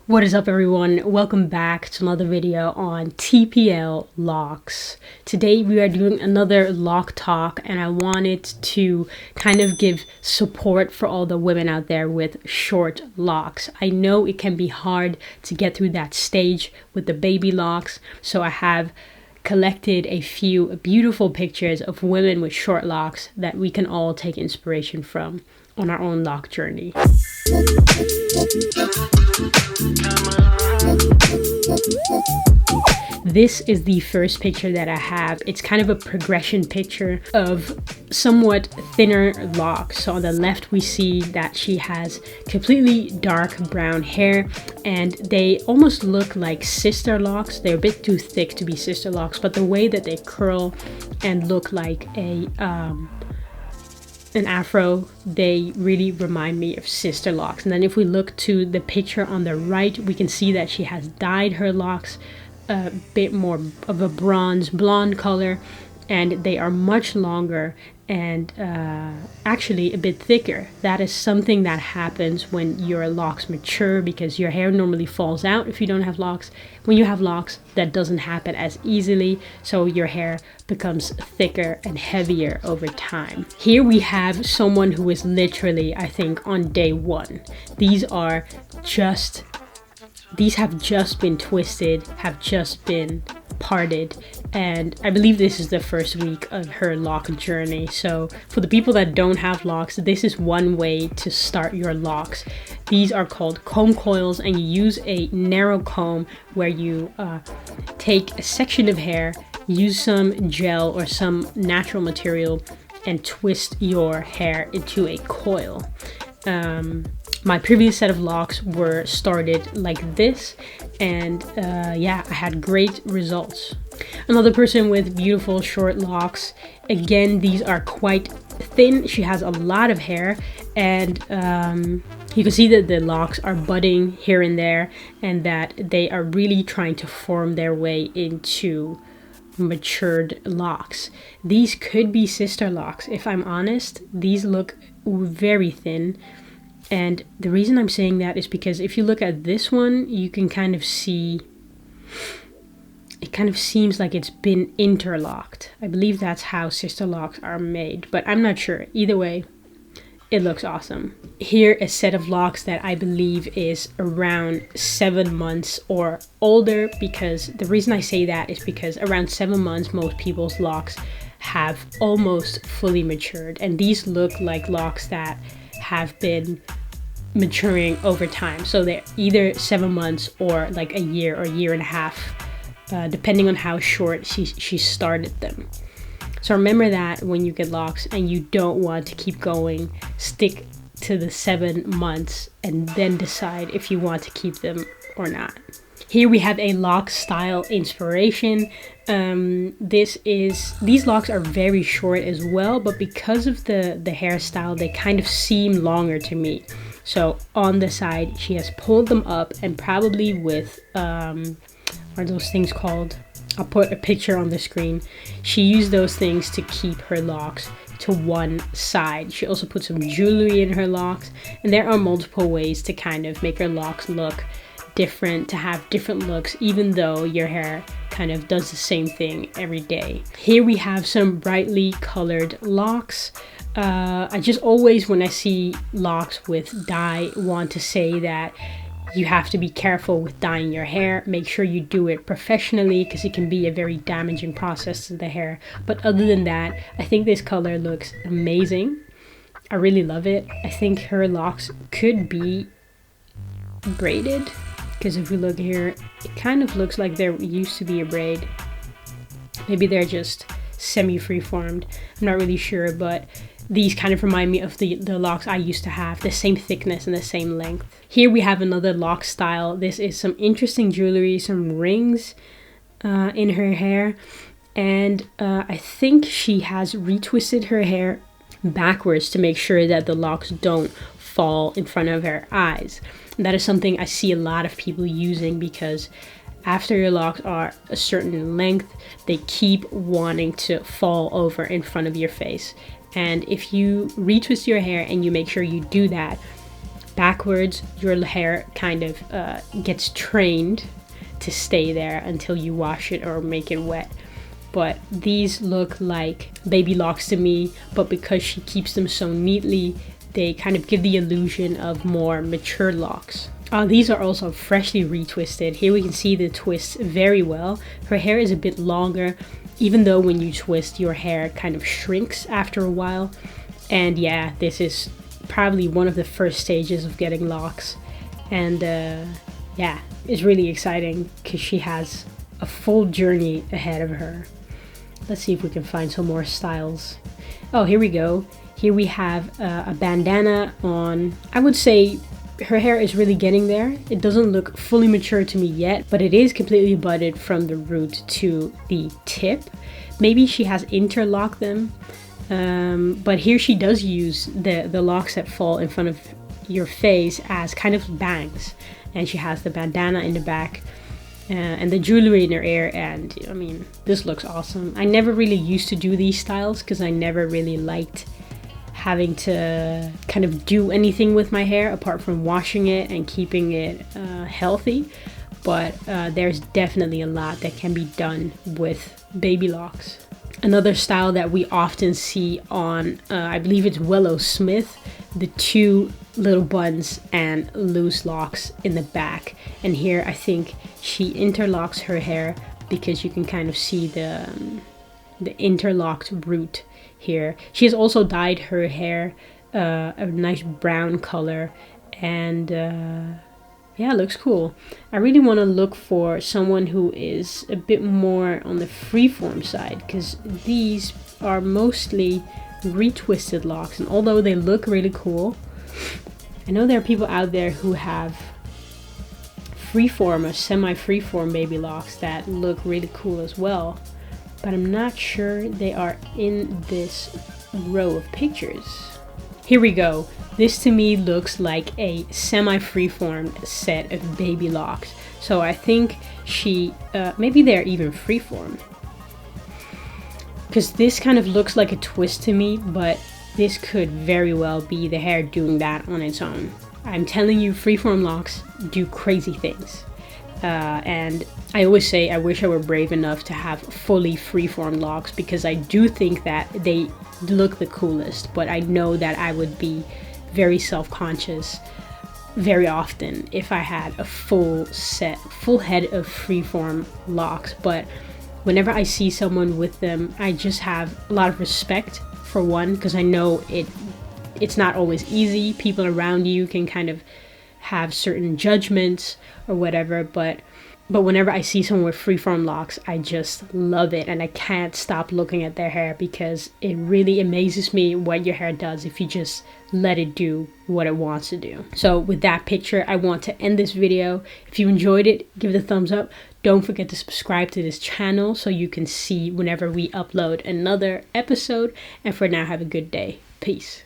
What is up, everyone? Welcome back to another video on TPL Locs. Today we are doing another lock talk, and I wanted to kind of give support for all the women out there with short locks. I know it can be hard to get through that stage with the baby locks, so I have collected a few beautiful pictures of women with short locks that we can all take inspiration from on our own lock journey. This is the first picture that I have. It's kind of a progression picture of somewhat thinner locks. So on the left we see that she has completely dark brown hair, and they almost look like sister locks. They're a bit too thick to be sister locks, but the way that they curl and look like an afro, they really remind me of sister locks. And then if we look to the picture on the right, we can see that she has dyed her locks a bit more of a bronze blonde color, and they are much longer and actually a bit thicker. That is something that happens when your locks mature, because your hair normally falls out if you don't have locks. When you have locks, that doesn't happen as easily, so your hair becomes thicker and heavier over time. Here we have someone who is literally, I think, on day one. These have just been twisted, have just been parted, and I believe this is the first week of her lock journey. So for the people that don't have locks, this is one way to start your locks. These are called comb coils, and you use a narrow comb where you take a section of hair, use some gel or some natural material, and twist your hair into a coil. My previous set of locks were started like this, and yeah, I had great results. Another person with beautiful short locks. Again, these are quite thin. She has a lot of hair, and you can see that the locks are budding here and there, and that they are really trying to form their way into matured locks. These could be sister locks, if I'm honest. These look very thin. And the reason I'm saying that is because if you look at this one, you can kind of see, it kind of seems like it's been interlocked. I believe that's how sister locks are made, but I'm not sure. Either way, it looks awesome. Here, a set of locks that I believe is around 7 months or older, because the reason I say that is because around 7 months, most people's locks have almost fully matured. And these look like locks that have been maturing over time, so they're either 7 months or like a year or year and a half, depending on how short she started them. So remember that when you get locks and you don't want to keep going, stick to the 7 months and then decide if you want to keep them or not. Here we have a lock style inspiration. These locks are very short as well, but because of the hairstyle, they kind of seem longer to me. So on the side, she has pulled them up, and probably with, what are those things called? I'll put a picture on the screen. She used those things to keep her locks to one side. She also put some jewelry in her locks, and there are multiple ways to kind of make her locks look different, to have different looks, even though your hair kind of does the same thing every day. Here we have some brightly colored locks. I just always, when I see locks with dye, want to say that you have to be careful with dyeing your hair. Make sure you do it professionally, because it can be a very damaging process to the hair. But other than that, I think this color looks amazing. I really love it. I think her locks could be braided, because if we look here, it kind of looks like there used to be a braid. Maybe they're just semi-free-formed. I'm not really sure, but these kind of remind me of the locks I used to have, the same thickness and the same length. Here we have another lock style. This is some interesting jewelry, some rings in her hair, and I think she has retwisted her hair backwards to make sure that the locks don't fall in front of her eyes. And that is something I see a lot of people using, because after your locks are a certain length, they keep wanting to fall over in front of your face. And if you retwist your hair and you make sure you do that backwards, your hair kind of gets trained to stay there until you wash it or make it wet. But these look like baby locks to me, but because she keeps them so neatly, they kind of give the illusion of more mature locks. These are also freshly retwisted. Here we can see the twist very well. Her hair is a bit longer, even though when you twist, your hair kind of shrinks after a while. And yeah, this is probably one of the first stages of getting locks. And yeah, it's really exciting because she has a full journey ahead of her. Let's see if we can find some more styles. Oh, here we go. Here we have a bandana on. I would say her hair is really getting there. It doesn't look fully mature to me yet, but it is completely budded from the root to the tip. Maybe she has interlocked them, but here she does use the locks that fall in front of your face as kind of bangs. And she has the bandana in the back and the jewelry in her ear. And I mean, this looks awesome. I never really used to do these styles because I never really liked having to kind of do anything with my hair apart from washing it and keeping it healthy. But there's definitely a lot that can be done with baby locks. Another style that we often see on, I believe it's Willow Smith, the two little buns and loose locks in the back. And here I think she interlocks her hair because you can kind of see the interlocked root here. She has also dyed her hair a nice brown color, and yeah, it looks cool. I really want to look for someone who is a bit more on the freeform side, because these are mostly retwisted locks, and although they look really cool, I know there are people out there who have freeform or semi-freeform baby locks that look really cool as well, but I'm not sure they are in this row of pictures. Here we go. This to me looks like a semi-freeform set of baby locks. So I think she, maybe they're even freeform. Because this kind of looks like a twist to me, but this could very well be the hair doing that on its own. I'm telling you, freeform locks do crazy things. And I always say I wish I were brave enough to have fully freeform locks, because I do think that they look the coolest, but I know that I would be very self-conscious very often if I had a full head of freeform locks. But whenever I see someone with them, I just have a lot of respect, for one, because I know it's not always easy. People around you can kind of have certain judgments or whatever, but whenever I see someone with freeform locks, I just love it, and I can't stop looking at their hair, because it really amazes me what your hair does if you just let it do what it wants to do. So with that picture, I want to end this video. If you enjoyed it, give it a thumbs up. Don't forget to subscribe to this channel so you can see whenever we upload another episode. And for now, have a good day. Peace.